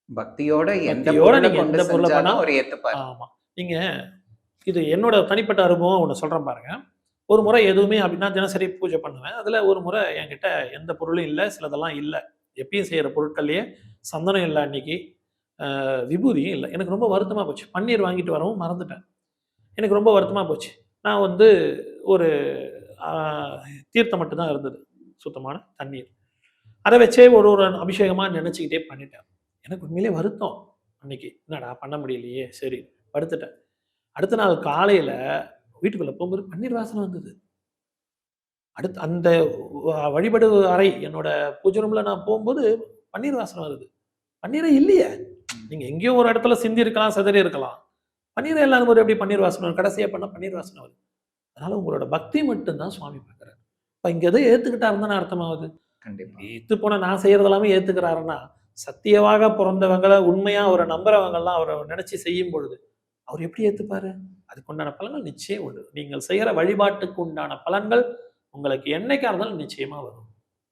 பக்தியோட எந்த பக்தியோட பொருள நீங்க கொண்டு எந்த பொருள செஞ்சாலும் பண்ணாலும் அவரு ஏத்துப்பாரு. ஆமா. நீங்க இது என்னோட தனிப்பட்ட அனுபவம் ஒண்ணு சொல்றேன் பாருங்க. ஒரு முறை எதுவுமே அப்படின்னா தினசரி பூஜை பண்ணுவேன். அதுல ஒரு முறை என்கிட்ட எந்த பொருளும் இல்ல. சிலதெல்லாம் இல்ல. எப்பயும் செய்யற பொருட்கள்லயே சந்தனம் இல்ல அன்னைக்கு. விபூதியும் இல்ல. எனக்கு ரொம்ப வருத்தமா போச்சு. பன்னீர் வாங்கிட்டு வரவும் மறந்துட்டேன். எனக்கு ரொம்ப வருத்தமா போச்சு. நான் வந்து ஒரு ஆ தீர்த்தம் மட்டும் தான் இருந்தது. சுத்தமான தண்ணீர். அத வச்சே ஒரு ஒரு அபிஷேகமா நெனச்சுக்கிட்டே பண்ணிட்டேன். எனக்கு உண்மையிலேயே வருத்தம். அன்னைக்கு. என்னடா பண்ண முடியலையே! சரி படுத்துட்டேன். அடுத்த நாள் காலையில வீட்டுக்குள்ள போகும்போது பன்னீர் வாசனை வந்தது. அடுத்து அந்த வழிபடு அறை என்னோட பூஜை ரூம்ல நான் போம்போது பன்னீர் வாசனை வருது. பன்னீரே இல்லையே! நீங்க எங்கேயோ ஒரு இடத்துல சிந்தி இருக்கலாம், சிதறி இருக்கலாம். பன்னீரே இல்லாதபோது எப்படி பன்னீர் வாசனை வரும்? கடைசியா பண்ணா பன்னீர் வாசனை வருது. அதனால உங்களோட பக்தி மட்டும் தான் சுவாமி பார்க்குறாரு. இப்ப இங்க எத ஏத்துக்கிட்டாருன்னு தானே அர்த்தமாவுது. கண்டிப்பா. இத்துப்போன நான் செய்றது எல்லாமே ஏத்துக்கிறாருன்னா, சத்தியமாக பொறந்தவங்கள, உண்மையா அவர நம்புறவங்கலாம் அவர நெனச்சு செய்யும் பொழுது, அவரு எப்படி ஏத்துப்பாரு? அதுக்குண்டான பலன்கள் நிச்சயம் உண்டு. நீங்கள் செய்யற வழிபாட்டுக்கு உண்டான பலன்கள் உங்களுக்கு என்னைக்கா இருந்தாலும் நிச்சயமா வரும்.